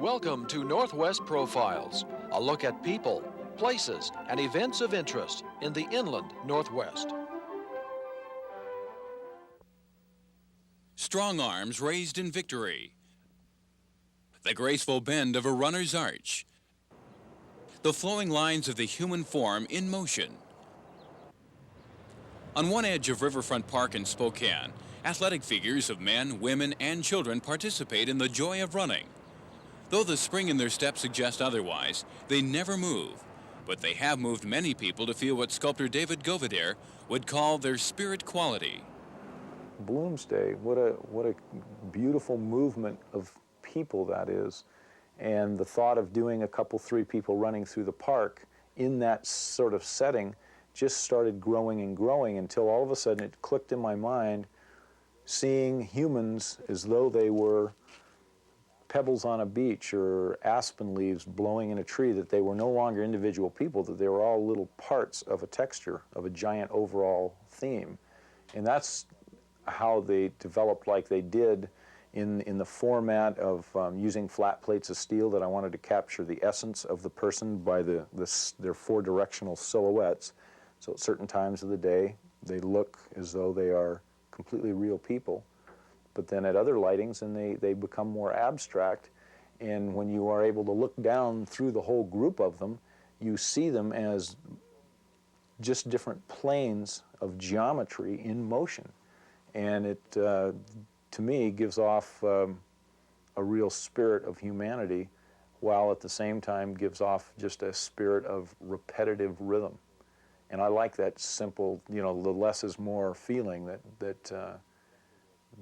Welcome to Northwest Profiles, a look at people, places, and events of interest in the inland Northwest. Strong arms raised in victory. The graceful bend of a runner's arch. The flowing lines of the human form in motion. On one edge of Riverfront Park in Spokane, athletic figures of men, women, and children participate in the joy of running. Though the spring in their step suggests otherwise, they never move. But they have moved many people to feel what sculptor David Govedare would call their spirit quality. Bloomsday, what a beautiful movement of people that is. And the thought of doing a couple, 3 people running through the park in that sort of setting just started growing and growing until all of a sudden it clicked in my mind, seeing humans as though they were pebbles on a beach or aspen leaves blowing in a tree, that they were no longer individual people, that they were all little parts of a texture, of a giant overall theme. And that's how they developed like they did in the format of using flat plates of steel, that I wanted to capture the essence of the person by their 4-directional silhouettes. So at certain times of the day, they look as though they are completely real people. But then at other lightings, and they become more abstract. And when you are able to look down through the whole group of them, you see them as just different planes of geometry in motion. And it, to me, gives off a real spirit of humanity, while at the same time gives off just a spirit of repetitive rhythm. And I like that simple, the less is more feeling, that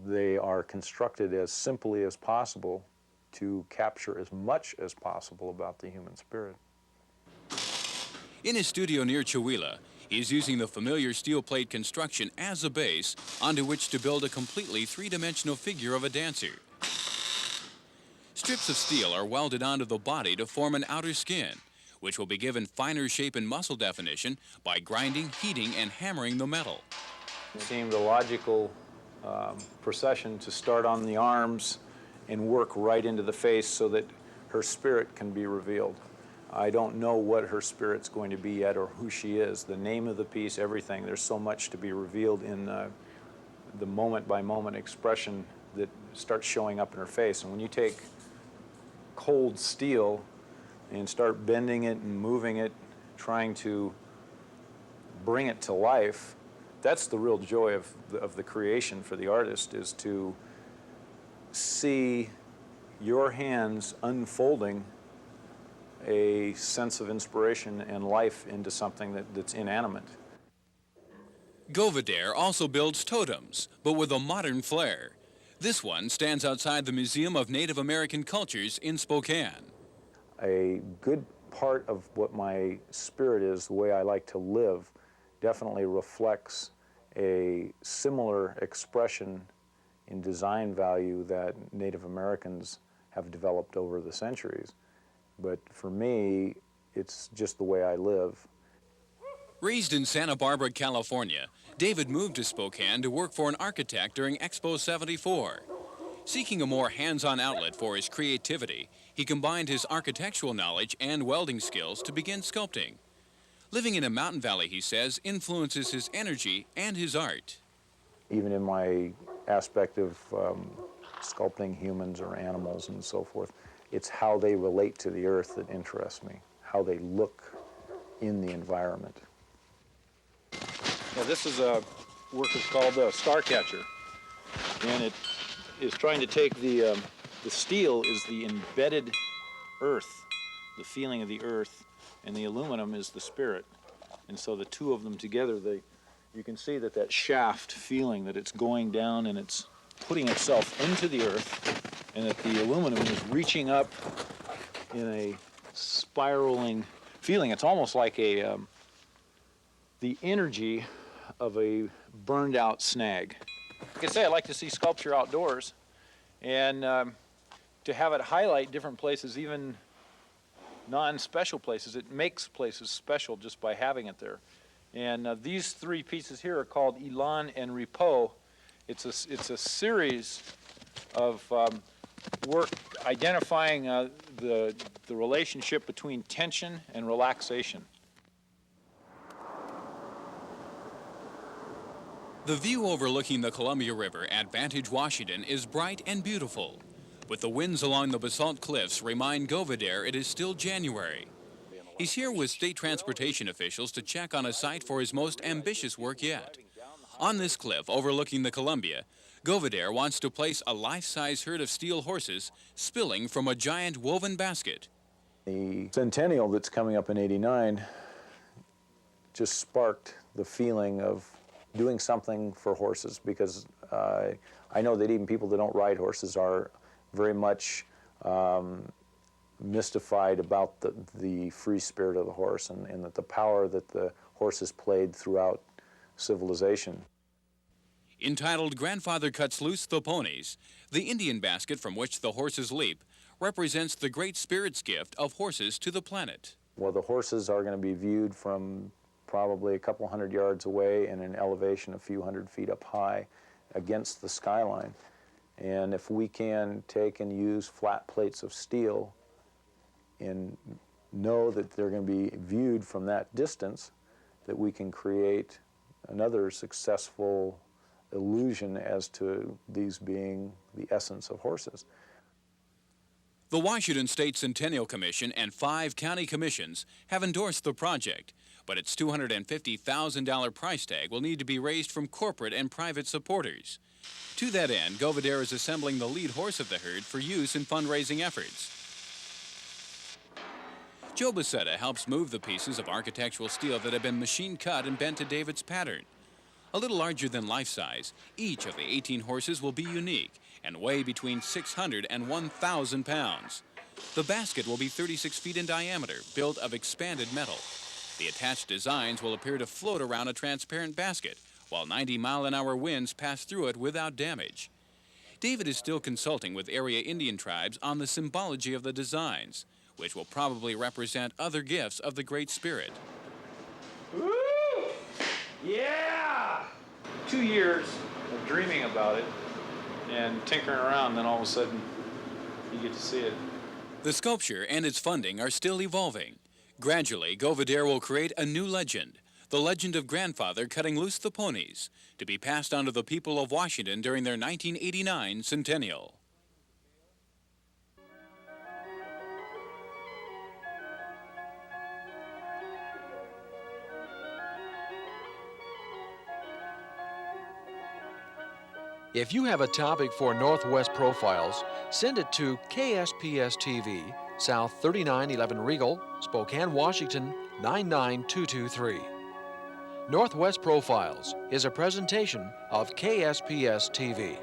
they are constructed as simply as possible to capture as much as possible about the human spirit. In his studio near Chewelah, he's using the familiar steel plate construction as a base onto which to build a completely 3-dimensional figure of a dancer. Strips of steel are welded onto the body to form an outer skin, which will be given finer shape and muscle definition by grinding, heating, and hammering the metal. It seemed a logical procession to start on the arms and work right into the face so that her spirit can be revealed. I don't know what her spirit's going to be yet, or who she is, the name of the piece, everything. There's so much to be revealed in the moment-by-moment expression that starts showing up in her face. And when you take cold steel and start bending it and moving it, trying to bring it to life, that's the real joy of the creation for the artist, is to see your hands unfolding a sense of inspiration and life into something that's inanimate. Govedare also builds totems, but with a modern flair. This one stands outside the Museum of Native American Cultures in Spokane. A good part of what my spirit is, the way I like to live, definitely reflects a similar expression in design value that Native Americans have developed over the centuries. But for me, it's just the way I live. Raised in Santa Barbara, California, David moved to Spokane to work for an architect during Expo 74. Seeking a more hands-on outlet for his creativity, he combined his architectural knowledge and welding skills to begin sculpting. Living in a mountain valley, he says, influences his energy and his art. Even in my aspect of sculpting humans or animals and so forth, it's how they relate to the earth that interests me, how they look in the environment. Now, this is a work that's called Starcatcher, and it is trying to take the steel is the embedded earth, the feeling of the earth, and the aluminum is the spirit. And so the two of them together, you can see that shaft feeling, that it's going down and it's putting itself into the earth, and that the aluminum is reaching up in a spiraling feeling. It's almost like the energy of a burned out snag. Like I say, I like to see sculpture outdoors, and to have it highlight different places, even non-special places. It makes places special just by having it there. And these 3 pieces here are called Elan and Repos. It's a series of work identifying the relationship between tension and relaxation. The view overlooking the Columbia River at Vantage, Washington is bright and beautiful. But the winds along the basalt cliffs remind Govedare it is still January. He's here with state transportation officials to check on a site for his most ambitious work yet. On this cliff overlooking the Columbia, Govedare wants to place a life-size herd of steel horses spilling from a giant woven basket. The centennial that's coming up in '89 just sparked the feeling of doing something for horses, because I know that even people that don't ride horses are very much mystified about the free spirit of the horse and that the power that the horse has played throughout civilization. Entitled "Grandfather Cuts Loose the Ponies," the Indian basket from which the horses leap represents the Great Spirit's gift of horses to the planet. Well, the horses are going to be viewed from probably a couple hundred yards away in an elevation a few hundred feet up high against the skyline. And if we can take and use flat plates of steel and know that they're going to be viewed from that distance, that we can create another successful illusion as to these being the essence of horses. The Washington State Centennial Commission and 5 county commissions have endorsed the project, but its $250,000 price tag will need to be raised from corporate and private supporters. To that end, Govedare is assembling the lead horse of the herd for use in fundraising efforts. Joe Bassetta helps move the pieces of architectural steel that have been machine cut and bent to David's pattern. A little larger than life size, each of the 18 horses will be unique and weigh between 600 and 1,000 pounds. The basket will be 36 feet in diameter, built of expanded metal. The attached designs will appear to float around a transparent basket, while 90-mile-an-hour winds pass through it without damage. David is still consulting with area Indian tribes on the symbology of the designs, which will probably represent other gifts of the Great Spirit. Woo! Yeah! 2 years of dreaming about it and tinkering around, then all of a sudden you get to see it. The sculpture and its funding are still evolving. Gradually, Govedare will create a new legend, the legend of Grandfather cutting loose the ponies, to be passed on to the people of Washington during their 1989 centennial. If you have a topic for Northwest Profiles, send it to KSPS TV, South 3911 Regal, Spokane, Washington 99223. Northwest Profiles is a presentation of KSPS TV.